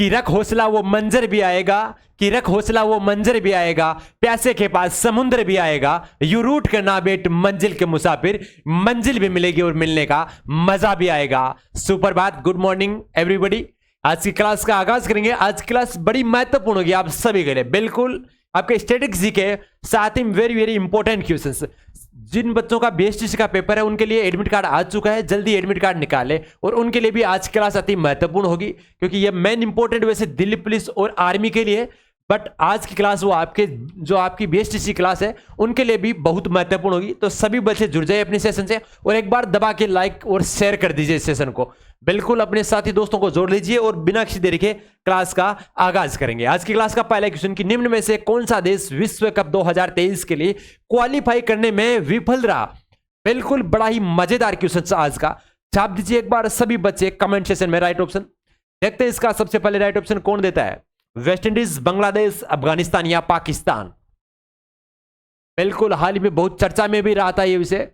कि रख हौसला वो मंजर भी आएगा, कि रख हौसला वो मंजर भी आएगा, प्यासे के पास समुद्र भी आएगा, यू रूट करना बेट मंजिल के मुसाफिर, मंजिल भी मिलेगी और मिलने का मजा भी आएगा। सुपर बात, गुड मॉर्निंग एवरीबॉडी। आज की क्लास का आगाज करेंगे। आज की क्लास बड़ी महत्वपूर्ण होगी आप सभी के लिए, बिल्कुल आपके स्टैटिस्टिक्स जी के साथ ही वेरी वेरी इंपॉर्टेंट क्वेश्चंस। जिन बच्चों का बीएसटीसी का पेपर है उनके लिए एडमिट कार्ड आ चुका है, जल्दी एडमिट कार्ड निकाले, और उनके लिए भी आज की क्लास अति महत्वपूर्ण होगी, क्योंकि ये मेन इंपॉर्टेंट वैसे दिल्ली पुलिस और आर्मी के लिए, बट आज की क्लास वो आपके जो आपकी बीएसटीसी क्लास है उनके लिए भी बहुत महत्वपूर्ण होगी। तो सभी बच्चे जुड़ जाए अपने सेशन से, और एक बार दबा के लाइक और शेयर कर दीजिए इस सेशन को, बिल्कुल अपने साथी दोस्तों को जोड़ लीजिए, और बिना किसी देरी के क्लास का आगाज करेंगे। आज की क्लास का पहला क्वेश्चन कि निम्न में से कौन सा देश विश्व कप 2023 के लिए क्वालिफाई करने में विफल रहा। बिल्कुल बड़ा ही मजेदार क्वेश्चन आज का, छाप दीजिए एक बार सभी बच्चे कमेंट सेशन में राइट ऑप्शन। देखते हैं इसका सबसे पहले राइट ऑप्शन कौन देता है, वेस्ट इंडीज, बांग्लादेश, अफगानिस्तान या पाकिस्तान। बिल्कुल हाल ही में बहुत चर्चा में भी रहा था ये विषय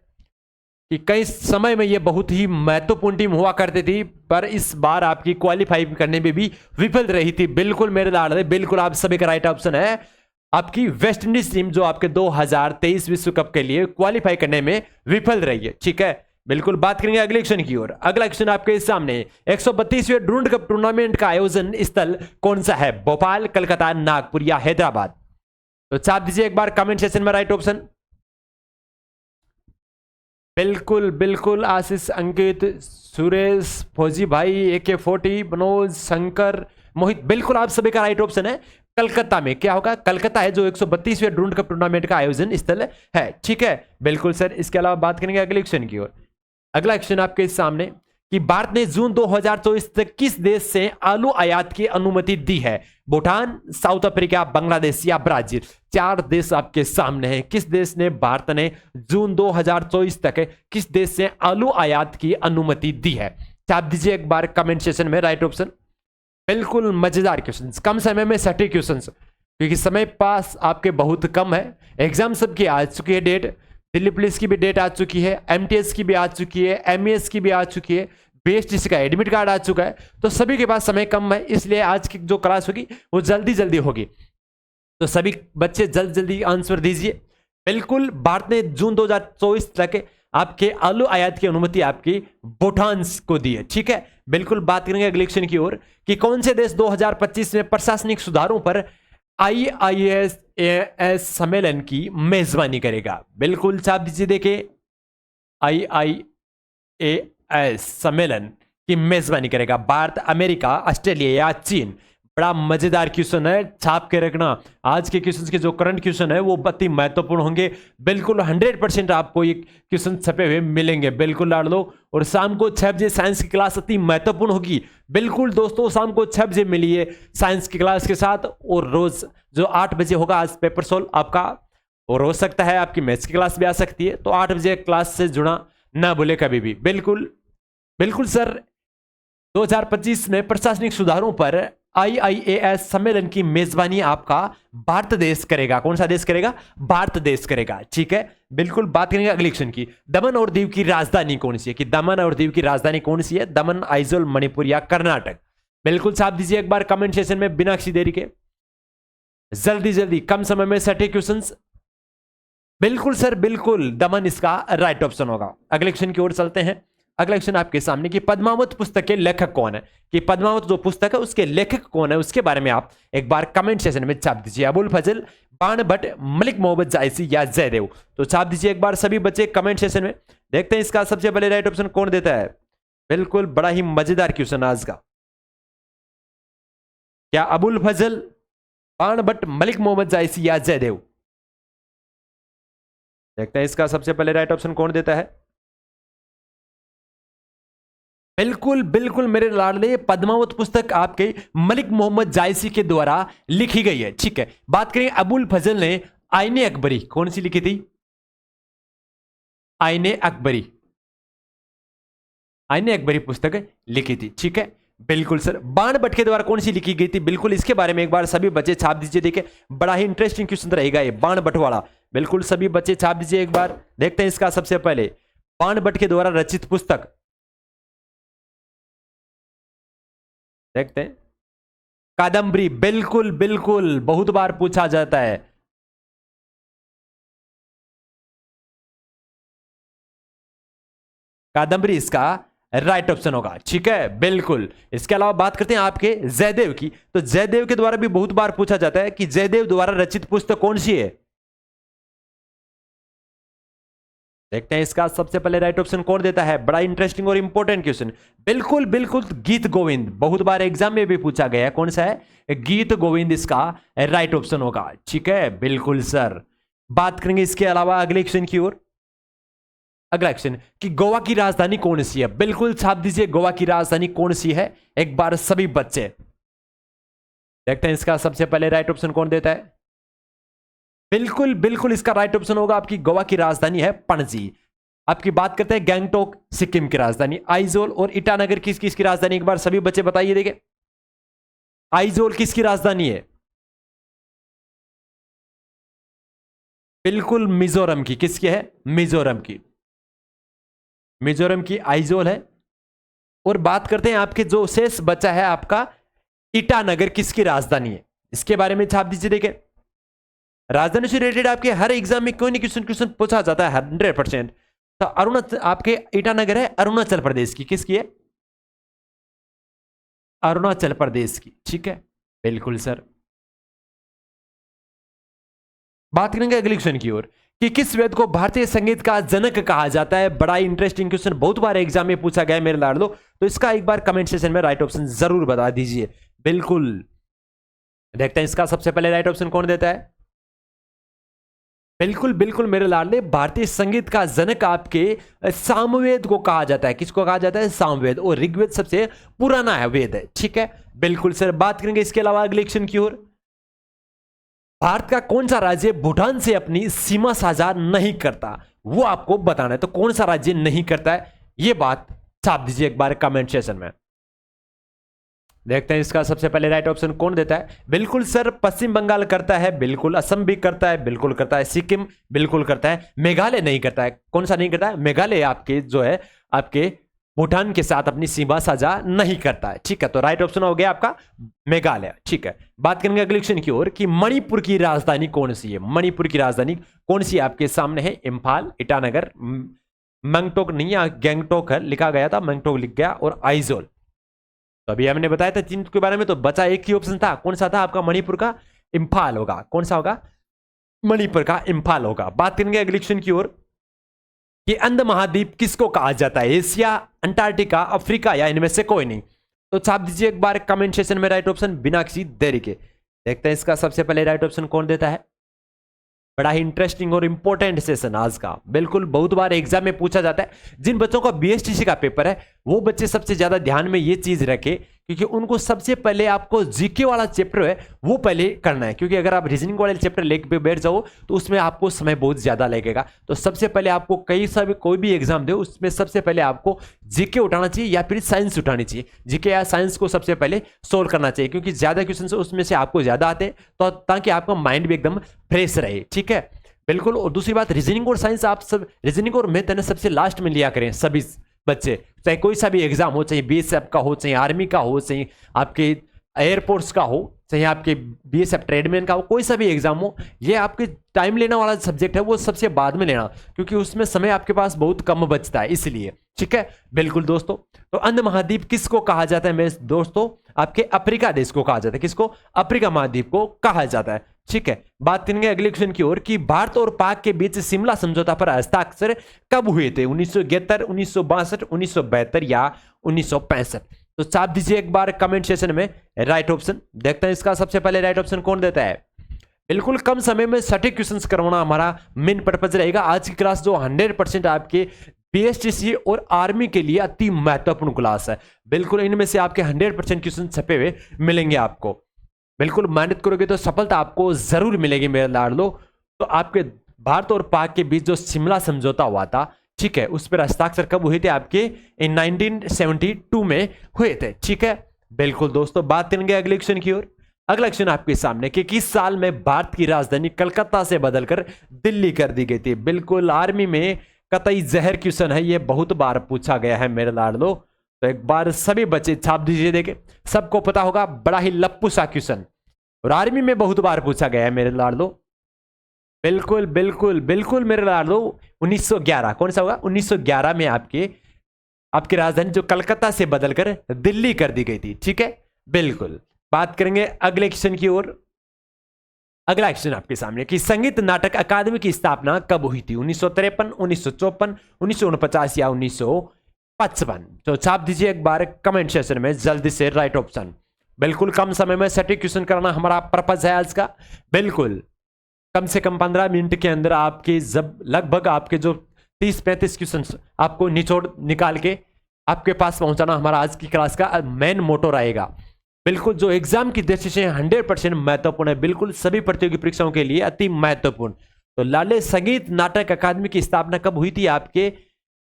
कि कई समय में ये बहुत ही महत्वपूर्ण टीम हुआ करती थी, पर इस बार आपकी क्वालिफाई करने में भी विफल रही थी। बिल्कुल मेरे लाडले, बिल्कुल आप सभी का राइट ऑप्शन है आपकी वेस्ट इंडीज टीम, जो आपके 2023 विश्व कप के लिए क्वालिफाई करने में विफल रही है। ठीक है, बिल्कुल बात करेंगे अगले क्वेश्चन की ओर। अगला क्वेश्चन आपके सामने 132वें डूरंड कप टूर्नामेंट का आयोजन स्थल कौन सा है, भोपाल, कलकत्ता, नागपुर या हैदराबाद। तो छाप दीजिए एक बार कमेंट सेशन में राइट ऑप्शन। बिल्कुल बिल्कुल आशीष, अंकित, सुरेश, फौजी भाई, AK40, मनोज, शंकर, मोहित, बिल्कुल आप सभी का राइट ऑप्शन है कलकत्ता में। क्या होगा, कलकत्ता है जो 132वें डूरंड कप टूर्नामेंट का आयोजन स्थल है। ठीक है, बिल्कुल सर। इसके अलावा बात करेंगे अगले क्वेश्चन की ओर। अगला क्वेश्चन आपके सामने कि भारत ने जून 2024 तक किस देश से आलू आयात की अनुमति दी है, भूटान, साउथ अफ्रीका, बांग्लादेश या ब्राजील। चार देश आपके सामने हैं। किस देश ने, भारत ने जून 2024 तक किस देश से आलू आयात की अनुमति दी है। छाप दीजिए एक बार कमेंट सेशन में राइट ऑप्शन। बिल्कुल मजेदार क्वेश्चन, कम समय में सटीक क्वेश्चन, क्योंकि समय पास आपके बहुत कम है। एग्जाम सबकी आ चुकी है डेट, दिल्ली पुलिस की भी डेट आ चुकी है, MTS की भी आ चुकी है, MES की भी आ चुकी है, BSTC का एडमिट कार्ड आ चुका है, तो सभी के पास समय कम है, इसलिए आज की जो क्लास होगी वो जल्दी जल्दी होगी। तो सभी बच्चे जल्द जल्दी आंसर दीजिए। बिल्कुल भारत ने जून 2024 तक आपके आलू आयात की अनुमति आपकी भूटान को दी है। ठीक है, बिल्कुल बात करेंगे अगले क्वेश्चन की ओर कि कौन से देश 2025 में प्रशासनिक सुधारों पर IIAS सम्मेलन की मेजबानी करेगा। बिल्कुल छाप दीजिए, देखे IIAS सम्मेलन की मेजबानी करेगा भारत, अमेरिका, ऑस्ट्रेलिया या चीन। बड़ा मजेदार क्वेश्चन है, छाप के रखना। आज के क्वेश्चन के जो करंट क्वेश्चन है वो अति महत्वपूर्ण होंगे। बिल्कुल 100% आपको ये क्वेश्चन छपे हुए मिलेंगे, बिल्कुल लाड़ लो। और शाम को 6 बजे साइंस की क्लास अति महत्वपूर्ण होगी। बिल्कुल दोस्तों, शाम को 6 बजे मिलिए साइंस की क्लास के साथ, और रोज जो 8 बजे होगा आज पेपर सोल्व आपका, और हो सकता है आपकी मैथ्स की क्लास भी आ सकती है, तो 8 बजे क्लास से जुड़ा ना भूले कभी भी। बिल्कुल बिल्कुल सर, 2025 में प्रशासनिक सुधारों पर IIAS सम्मेलन की मेजबानी आपका भारत देश करेगा। कौन सा देश करेगा, भारत देश करेगा। ठीक है, बिल्कुल बात करेंगे अगले क्वेश्चन की। दमन और दीव की राजधानी कौन सी है, कि दमन और दीव की राजधानी कौन सी है, दमन, आइजोल, मणिपुर या कर्नाटक। बिल्कुल छाप दीजिए एक बार कमेंट सेशन में बिना किसी देरी के, जल्दी जल्दी, कम समय में सटीक क्वेश्चंस। बिल्कुल सर, बिल्कुल दमन इसका राइट ऑप्शन होगा। अगले क्वेश्चन की ओर चलते हैं। अगला क्वेश्चन आपके सामने कि पद्मावत पुस्तक के लेखक कौन है, कि पद्मावत जो पुस्तक है उसके लेखक कौन है, उसके बारे में आप एक बार कमेंट सेशन में छाप दीजिए। अबुल फजल, बाण भट्ट, मलिक मोहम्मद जायसी या जयदेव। तो छाप दीजिए एक बार सभी बच्चे कमेंट सेशन में। देखते हैं इसका सबसे पहले राइट ऑप्शन कौन देता है। बिल्कुल बड़ा ही मजेदार क्वेश्चन आज का, क्या अबुल फजल, बाण भट्ट, मलिक मोहम्मद जायसी या जयदेव। देखते हैं इसका सबसे पहले राइट ऑप्शन कौन देता है। बिल्कुल बिल्कुल मेरे लाडले, पद्मावत पुस्तक आपके मलिक मोहम्मद जायसी के द्वारा लिखी गई है। ठीक है, बात करें अबुल फजल ने आईने अकबरी कौन सी लिखी थी, आईने अकबरी, आईने अकबरी पुस्तक लिखी थी। ठीक है, बिल्कुल सर। बाण भट्ट के द्वारा कौन सी लिखी गई थी, बिल्कुल इसके बारे में एक बार सभी बच्चे छाप दीजिए। देखिए बड़ा ही इंटरेस्टिंग क्वेश्चन रहेगा ये बाण भट्ट वाला, बिल्कुल सभी बच्चे छाप दीजिए एक बार। देखते हैं इसका सबसे पहले बाण भट्ट के द्वारा रचित पुस्तक, देखते हैं कादम्बरी, बिल्कुल बिल्कुल, बहुत बार पूछा जाता है। कादम्बरी इसका राइट ऑप्शन होगा, ठीक है बिल्कुल। इसके अलावा बात करते हैं आपके जयदेव की, तो जयदेव के द्वारा भी बहुत बार पूछा जाता है कि जयदेव द्वारा रचित पुस्तक कौन सी है। देखते हैं इसका सबसे पहले राइट ऑप्शन कौन देता है, बड़ा इंटरेस्टिंग और इंपॉर्टेंट क्वेश्चन। बिल्कुल बिल्कुल, गीत गोविंद, बहुत बार एग्जाम में भी पूछा गया है, कौन सा है, गीत गोविंद इसका राइट ऑप्शन होगा, ठीक है बिल्कुल सर। बात करेंगे इसके अलावा अगले क्वेश्चन की ओर। अगला क्वेश्चन कि गोवा की राजधानी कौन सी है, बिल्कुल छाप दीजिए, गोवा की राजधानी कौन सी है एक बार सभी बच्चे। देखते हैं इसका सबसे पहले राइट ऑप्शन कौन देता है। बिल्कुल बिल्कुल, इसका राइट ऑप्शन होगा आपकी गोवा की राजधानी है पणजी। आपकी बात करते हैं गैंगटोक सिक्किम की राजधानी, आइजोल और ईटानगर किस किस की राजधानी, एक बार सभी बच्चे बताइए। देखिए आइजोल किसकी राजधानी है, बिल्कुल मिजोरम की, किसकी है, मिजोरम की, मिजोरम की आइजोल है। और बात करते हैं आपके जो शेष बचा है आपका ईटानगर किसकी राजधानी है, इसके बारे में छाप दीजिए। देखिए राजधानी से रिलेटेड आपके हर एग्जाम में कोई ना क्वेश्चन क्वेश्चन पूछा जाता है 100%। तो अरुणाचल, आपके ईटानगर है अरुणाचल प्रदेश की, किसकी है, अरुणाचल प्रदेश की, ठीक है बिल्कुल सर। बात करेंगे अगले क्वेश्चन की ओर कि किस वेद को भारतीय संगीत का जनक कहा जाता है, बड़ा इंटरेस्टिंग क्वेश्चन, बहुत बार एग्जाम में पूछा गया है मेरे लाडलो, तो इसका एक बार कमेंट सेक्शन में राइट ऑप्शन जरूर बता दीजिए। बिल्कुल देखते हैं इसका सबसे पहले राइट ऑप्शन कौन देता है। बिल्कुल बिल्कुल मेरे लाडले, भारतीय संगीत का जनक आपके सामवेद को कहा जाता है, किसको कहा जाता है, सामवेद, और ऋग्वेद सबसे पुराना है वेद है, ठीक है बिल्कुल सर। बात करेंगे इसके अलावा अगले क्वेश्चन की ओर। भारत का कौन सा राज्य भूटान से अपनी सीमा साझा नहीं करता, वो आपको बताना है, तो कौन सा राज्य नहीं करता है ये बात छाप दीजिए एक बार कमेंट सेक्शन में। देखते हैं इसका सबसे पहले राइट ऑप्शन कौन देता है। बिल्कुल सर, पश्चिम बंगाल करता है, बिल्कुल असम भी करता है, बिल्कुल करता है, सिक्किम बिल्कुल करता है, मेघालय नहीं करता है। कौन सा नहीं करता है, मेघालय आपके जो है आपके भूटान के साथ अपनी सीमा साझा नहीं करता है, ठीक है, तो राइट ऑप्शन हो गया आपका मेघालय, ठीक है। बात करेंगे अगले क्वेश्चन की ओर कि मणिपुर की राजधानी कौन सी है, मणिपुर की राजधानी कौन सी है, आपके सामने है इम्फाल, ईटानगर, मंगटोक नहीं है, गैंगटोक है लिखा गया था, मंगटोक लिख गया, और आइजोल। तो अभी हमने बताया था तीन के बारे में, तो बचा एक ही ऑप्शन था, कौन सा था आपका, मणिपुर का इम्फाल होगा, कौन सा होगा, मणिपुर का इम्फाल होगा। बात करेंगे अगले क्वेश्चन की ओर कि अंध महाद्वीप किसको कहा जाता है, एशिया, अंटार्कटिका, अफ्रीका, या इनमें से कोई नहीं, तो छाप दीजिए एक बार कमेंट सेक्शन में राइट ऑप्शन बिना किसी देरी के। देखते हैं इसका सबसे पहले राइट ऑप्शन कौन देता है। बड़ा ही इंटरेस्टिंग और इंपॉर्टेंट सेशन आज का, बिल्कुल बहुत बार एग्जाम में पूछा जाता है। जिन बच्चों का बीएसटीसी का पेपर है वो बच्चे सबसे ज्यादा ध्यान में ये चीज रखें, क्योंकि उनको सबसे पहले आपको जीके वाला चैप्टर है वो पहले करना है, क्योंकि अगर आप रीजनिंग वाले चैप्टर लेके बैठ जाओ तो उसमें आपको समय बहुत ज्यादा लगेगा। तो सबसे पहले आपको कई सारे कोई भी एग्जाम दो उसमें सबसे पहले आपको जीके उठाना चाहिए या फिर साइंस उठानी चाहिए, जीके या साइंस को सबसे पहले सोल्व करना चाहिए, क्योंकि ज्यादा क्वेश्चन उसमें से आपको ज्यादा आते हैं, तो ताकि आपका माइंड भी एकदम फ्रेश रहे, ठीक है बिल्कुल। और दूसरी बात, रीजनिंग और साइंस आप सब, रीजनिंग और मैथ है सबसे लास्ट में लिया करें सभी बच्चे, चाहे कोई सा भी एग्जाम हो, चाहे बीएसएफ का हो, चाहे आर्मी का हो, चाहे आपके एयरफोर्स का हो, चाहे आपके बीएसएफ ट्रेडमैन का हो, कोई सा भी एग्जाम हो, ये आपके टाइम लेने वाला सब्जेक्ट है वो सबसे बाद में लेना, क्योंकि उसमें समय आपके पास बहुत कम बचता है, इसलिए, ठीक है बिल्कुल दोस्तों। तो अंध महाद्वीप किसको कहा जाता है मेरे दोस्तों, आपके अफ्रीका देश को कहा जाता है, किसको, अफ्रीका महाद्वीप को कहा जाता है, ठीक है। बात करेंगे अगले क्वेश्चन की ओर कि भारत और पाक के बीच शिमला समझौता पर हस्ताक्षर कब हुए थे, 1971, 1962, 1972 या 1965, तो छाप दीजिए एक बार कमेंट सेक्शन में राइट ऑप्शन। देखते हैं इसका सबसे पहले राइट ऑप्शन कौन देता है। बिल्कुल कम समय में सटीक क्वेश्चंस करवाना हमारा मेन पर्पज रहेगा। आज की क्लास जो 100% आपके बीएसटीसी और आर्मी के लिए अति महत्वपूर्ण क्लास है, बिल्कुल इनमें से आपके 100% क्वेश्चन छपे हुए मिलेंगे आपको, बिल्कुल मेहनत करोगे तो सफलता आपको जरूर मिलेगी मेरे लाडलो। तो आपके भारत और पाक के बीच जो शिमला समझौता हुआ था, ठीक है, उस पर हस्ताक्षर कब हुए थे, आपके 1972 में हुए थे, ठीक है बिल्कुल दोस्तों। बात करेंगे अगले क्वेश्चन की ओर। अगला क्वेश्चन आपके सामने कि किस साल में भारत की राजधानी कलकत्ता से बदलकर दिल्ली कर दी गई थी, बिल्कुल आर्मी में कतई जहर क्वेश्चन है, ये बहुत बार पूछा गया है मेरे लाडलो, तो एक बार सभी बच्चे छाप दीजिए। देखे सबको पता होगा, बड़ा ही लप्पू सा क्वेश्चन और आर्मी में बहुत बार पूछा गया है मेरे लाडलो। बिल्कुल बिल्कुल बिल्कुल मेरे लाडलो। 1911 कौन सा होगा? 1911 में आपकी राजधानी जो कलकत्ता से बदलकर दिल्ली कर दी गई थी। ठीक है, बिल्कुल। बात करेंगे अगले क्वेश्चन की ओर। अगला क्वेश्चन आपके सामने कि संगीत नाटक अकादमी की स्थापना कब हुई थी? 1953, 1954, 1949 या 1955? तो छाप दीजिए एक बार कमेंट सेक्शन में जल्दी से राइट ऑप्शन। बिल्कुल कम समय में सटीक क्वेश्चन करना हमारा पर्पज है आज का। बिल्कुल कम से कम 15 मिनट के अंदर आपके जब लगभग आपके जो 30-35 क्वेश्चन आपको निचोड़ निकाल के आपके पास पहुंचाना हमारा आज की क्लास का मेन मोटो रहेगा। बिल्कुल जो एग्जाम की दृष्टि से 100% महत्वपूर्ण है, बिल्कुल सभी प्रतियोगी परीक्षाओं के लिए अति महत्वपूर्ण। तो लाडले संगीत नाटक अकादमी की स्थापना कब हुई थी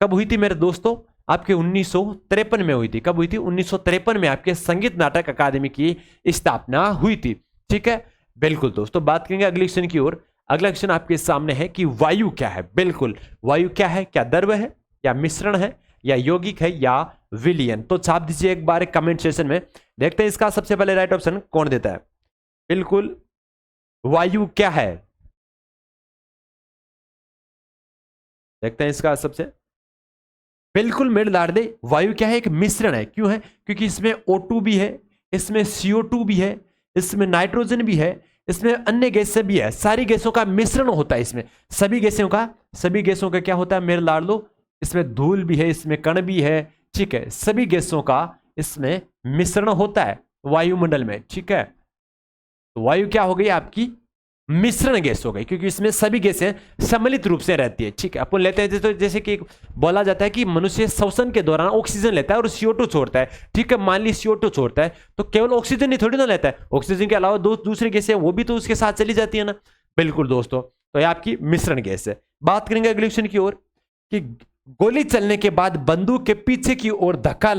कब हुई थी मेरे दोस्तों? आपके 1953 में हुई थी। कब हुई थी? 1953 में आपके संगीत नाटक अकादमी की स्थापना हुई थी। ठीक है, बिल्कुल दोस्तों। बात करेंगे अगले क्वेश्चन की ओर। अगला क्वेश्चन आपके सामने है कि वायु क्या है? बिल्कुल वायु क्या है? क्या द्रव है या मिश्रण है या यौगिक है या विलयन? तो छाप दीजिए एक बार कमेंट सेक्शन में। देखते हैं इसका सबसे पहले राइट ऑप्शन कौन देता है। बिल्कुल वायु क्या है? देखते हैं इसका सबसे। बिल्कुल मेरे लाडले वायु क्या है? एक मिश्रण है। क्यों है? क्योंकि इसमें O2 भी है, इसमें CO2 भी है, इसमें नाइट्रोजन भी है, इसमें अन्य गैसें भी है। सारी गैसों का मिश्रण होता है इसमें। सभी गैसों का क्या होता है मेरे लाडलो? इसमें धूल भी है, इसमें कण भी है। ठीक है, सभी गैसों का इसमें मिश्रण होता है वायुमंडल में। ठीक है, तो वायु क्या हो गई? आपकी मिश्रण गैस हो गई, क्योंकि इसमें सभी गैसें सम्मिलित रूप से रहती है। ठीक है, अपन लेते हैं जैसे कि बोला जाता है कि मनुष्य श्वसन के दौरान ऑक्सीजन लेता है और CO2 छोड़ता है। ठीक है, मान ली CO2 छोड़ता है तो केवल ऑक्सीजन ही थोड़ी ना लेता है, ऑक्सीजन के अलावा दूसरी गैसें वो भी तो उसके साथ चली जाती है ना। बिल्कुल दोस्तों, तो ये आपकी मिश्रण गैस है। बात करेंगे अगले क्वेश्चन की ओर कि गोली चलने के बाद बंदूक के पीछे की ओर धक्का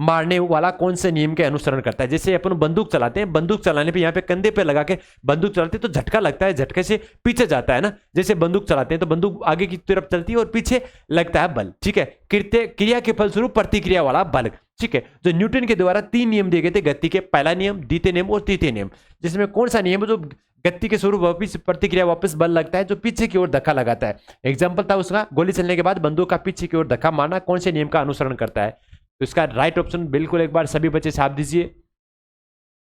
मारने वाला कौन से नियम के अनुसरण करता है? जैसे अपन बंदूक चलाते हैं, बंदूक चलाने पे यहाँ पे कंधे पे लगा के बंदूक चलाते हैं तो झटका लगता है, झटके से पीछे जाता है ना। जैसे बंदूक चलाते हैं तो बंदूक आगे की तरफ चलती है और पीछे लगता है बल। ठीक है, क्रिया के फलस्वरूप प्रतिक्रिया वाला बल। ठीक है, जो न्यूटन के द्वारा 3 नियम दिए गए थे गति के, पहला नियम, द्वितीय नियम और तृतीय नियम। जिसमें कौन सा नियम है जो गति के स्वरूप वापस प्रतिक्रिया वापस बल लगता है, जो पीछे की ओर धक्का लगाता है? एग्जांपल था उसका, गोली चलने के बाद बंदूक का पीछे की ओर धक्का मारना कौन से नियम का अनुसरण करता है? तो इसका राइट ऑप्शन बिल्कुल एक बार सभी बच्चे छाप दीजिए।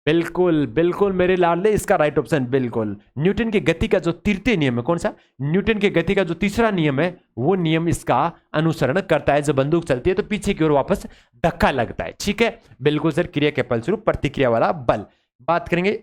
बिल्कुल बिल्कुल मेरे लाडले, इसका राइट ऑप्शन बिल्कुल न्यूटन की गति का जो तृतीय नियम है। कौन सा? न्यूटन की गति का जो तीसरा नियम है वो नियम इसका अनुसरण करता है। जब बंदूक चलती है तो पीछे की ओर वापस धक्का लगता है। ठीक है, बिल्कुल सर, क्रिया के फलस्वरूप प्रतिक्रिया वाला बल। बात करेंगे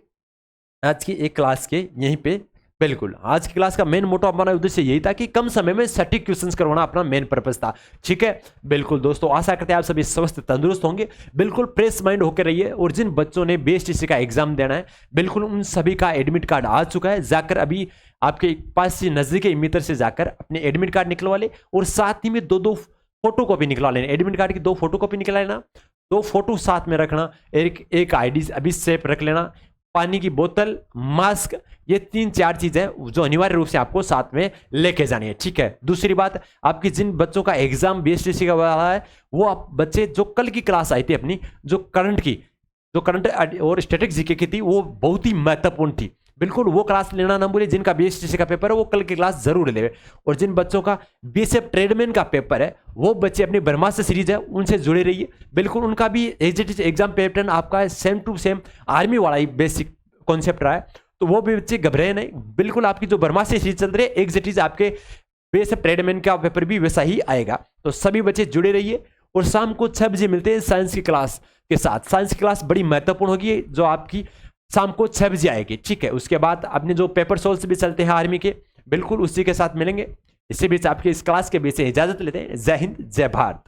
आज की एक क्लास के यहीं पे। बिल्कुल आज की क्लास का मेन मोटो, हमारा उद्देश्य यही था कि कम समय में सटीक क्वेश्चंस करवाना अपना मेन पर्पस था। ठीक है, बिल्कुल दोस्तों, आशा करते हैं आप सभी स्वस्थ तंदुरुस्त होंगे। बिल्कुल फ्रेश माइंड होकर रहिए। और जिन बच्चों ने BSTC का एग्जाम देना है, बिल्कुल उन सभी का एडमिट कार्ड आ चुका है। जाकर अभी आपके पास से नजदीकी मित्र से जाकर अपने एडमिट कार्ड निकलवा ले और साथ ही में 2-2 फोटो कॉपी निकलवा लेना। एडमिट कार्ड की 2 फोटो कॉपी निकला लेना, 2 फोटो साथ में रखना, एक ID अभी सेफ रख लेना, पानी की बोतल, मास्क, ये 3-4 चीजें जो अनिवार्य रूप से आपको साथ में लेके जानी है। ठीक है, दूसरी बात, आपकी जिन बच्चों का एग्जाम BSTC का वाला है वो आप बच्चे जो कल की क्लास आई थी अपनी, जो करंट और स्टैटिक जीके की थी, वो बहुत ही महत्वपूर्ण थी। बिल्कुल वो क्लास लेना ना भूलिए। जिनका BSTC का पेपर है वो कल की क्लास जरूर ले। और जिन बच्चों का BSF ट्रेडमैन का पेपर है वो बच्चे अपनी ब्रह्मास्त्र सीरीज है उनसे जुड़े रहिए। बिल्कुल उनका भी एग्जाम पैटर्न आपका सेम टू सेम आर्मी वाला ही बेसिक कॉन्सेप्ट रहा है, तो वो भी बच्चे घबराए नहीं। बिल्कुल आपकी जो ब्रह्मास्त्र सीरीज चल रही है एग्जैक्ट आपके BSF ट्रेडमैन का पेपर भी वैसा ही आएगा। तो सभी बच्चे जुड़े रहिए। और शाम को 6 बजे मिलते हैं साइंस की क्लास के साथ। साइंस की क्लास बड़ी महत्वपूर्ण होगी जो आपकी शाम को 6 बजे आएगी। ठीक है, उसके बाद अपने जो पेपर सोल्स भी चलते हैं आर्मी के, बिल्कुल उसी के साथ मिलेंगे। इसी बीच आपकी इस क्लास के बीच से इजाजत लेते हैं। जय हिंद, जय भारत।